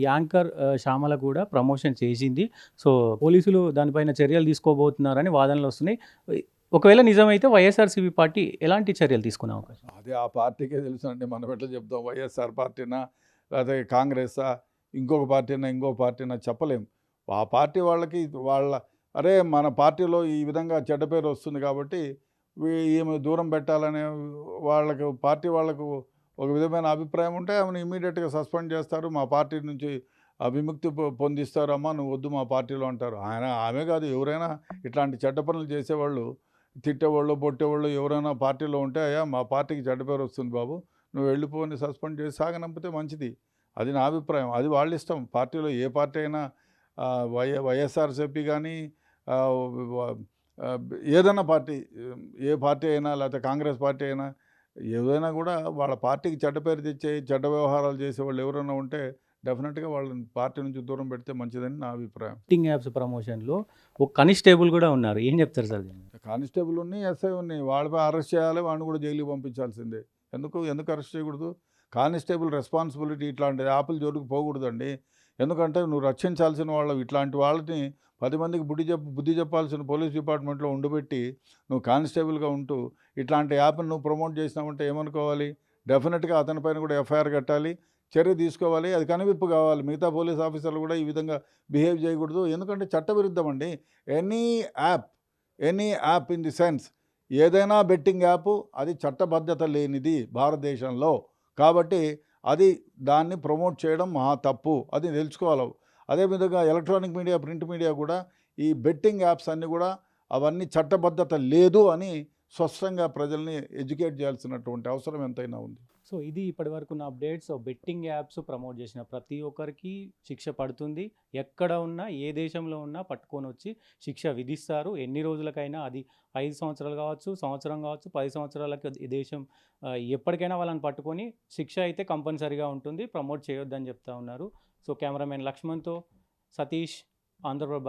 Anchor Shyamala కూడా promotion చేసింది. So, పోలీసులు దానిపైన చర్యలు తీసుకోబోతున్నారని వాదనలొస్తున్నాయి. ఒకవేళ నిజమైతే వైఎస్ఆర్‌సీపీ పార్టీ ఎలాంటి చర్యలు తీసుకునే అవకాశం? అది ఆ పార్టీకే తెలుసండి. మనం ఎట్లా చెప్తాం? వైఎస్ఆర్ పార్టీనా, లేకపోతే కాంగ్రెసా, ఇంకొక పార్టీనా, ఇంకో పార్టీనా చెప్పలేం. ఆ పార్టీ వాళ్ళకి వాళ్ళ అరే మన పార్టీలో ఈ విధంగా చెడ్డ పేరు వస్తుంది కాబట్టి ఈమె దూరం పెట్టాలనే వాళ్ళకు పార్టీ వాళ్ళకు ఒక విధమైన అభిప్రాయం ఉంటే ఆమెను ఇమీడియట్గా సస్పెండ్ చేస్తారు. మా పార్టీ నుంచి విముక్తి పొందిస్తారు. అమ్మా నువ్వు వద్దు మా పార్టీలో అంటారు. ఆమె కాదు, ఎవరైనా ఇట్లాంటి చెడ్డ పనులు చేసేవాళ్ళు, తిట్టేవాళ్ళు, పొట్టేవాళ్ళు ఎవరైనా పార్టీలో ఉంటే అయ్యా మా పార్టీకి చెడ్డ పేరు వస్తుంది బాబు, నువ్వు వెళ్ళిపోని సస్పెండ్ చేసి సాగనంపితే మంచిది. అది నా అభిప్రాయం. అది వాళ్ళ ఇష్టం. పార్టీలో ఏ పార్టీ అయినా వైఎస్ఆర్‌సీపీ కానీ ఏదైనా పార్టీ, ఏ పార్టీ అయినా లేకపోతే కాంగ్రెస్ పార్టీ అయినా ఏదైనా కూడా వాళ్ళ పార్టీకి చెడ్డ పేరు తెచ్చే చెడ్డ వ్యవహారాలు చేసేవాళ్ళు ఎవరైనా ఉంటే డెఫినెట్గా వాళ్ళని పార్టీ నుంచి దూరం పెడితే మంచిదని నా అభిప్రాయం. బెట్టింగ్ యాప్స్ ప్రమోషన్‌లో ఒక కానిస్టేబుల్ కూడా ఉన్నారు. ఏం చెప్తారు సార్ దీన్ని? కానిస్టేబుల్ ఉన్నాయి, ఎస్ఐ ఉన్నాయి. వాళ్ళపై అరెస్ట్ చేయాలి, వాడిని కూడా జైలుకి పంపించాల్సిందే. ఎందుకు అరెస్ట్ చేయకూడదు? కానిస్టేబుల్ రెస్పాన్సిబిలిటీ ఇట్లాంటి యాప్ల జోలికి పోకూడదండి. ఎందుకంటే నువ్వు రక్షించాల్సిన వాళ్ళు ఇట్లాంటి వాళ్ళని 10 మందికి బుద్ధి చెప్పాల్సిన పోలీస్ డిపార్ట్మెంట్లో ఉండబెట్టి నువ్వు కానిస్టేబుల్గా ఉంటూ ఇట్లాంటి యాప్ని నువ్వు ప్రమోట్ చేసినావంటే ఏమనుకోవాలి? డెఫినెట్గా అతనిపైన కూడా ఎఫ్ఐఆర్ కట్టాలి, చర్య తీసుకోవాలి, అది కనువిప్పు కావాలి. మిగతా పోలీస్ ఆఫీసర్లు కూడా ఈ విధంగా బిహేవ్ చేయకూడదు. ఎందుకంటే చట్టవిరుద్ధం అండి. Any app any app in the sense ఏదైనా బెట్టింగ్ యాప్ అది చట్టబద్ధత లేనిది భారతదేశంలో. కాబట్టి అది దాన్ని ప్రమోట్ చేయడం మహా తప్పు. అది తెలుసుకోవాలి. అదేవిధంగా ఎలక్ట్రానిక్ మీడియా, ప్రింట్ మీడియా కూడా ఈ బెట్టింగ్ యాప్స్ అన్నీ కూడా అవన్నీ చట్టబద్ధత లేదు అని స్పష్టంగా ప్రజల్ని ఎడ్యుకేట్ చేయాల్సినటువంటి అవసరం ఎంతైనా ఉంది. సో, ఇది ఇప్పటివరకు ఉన్న అప్డేట్స్. బెట్టింగ్ యాప్స్ ప్రమోట్ చేసిన ప్రతి ఒక్కరికి శిక్ష పడుతుంది. ఎక్కడ ఉన్నా, ఏ దేశంలో ఉన్నా పట్టుకొనొచ్చి శిక్ష విధిస్తారు. ఎన్ని రోజులకైనా, అది 5 సంవత్సరాలు కావచ్చు, సంవత్సరం కావచ్చు, 10 సంవత్సరాలకి ఈ దేశం ఎప్పటికైనా వాళ్ళని పట్టుకొని శిక్ష అయితే కంపల్సరీగా ఉంటుంది. ప్రమోట్ చేయొద్దని చెప్తా ఉన్నారు. సో, కెమెరామెన్ లక్ష్మణ్‌తో సతీష్, ఆంధ్రప్రభ.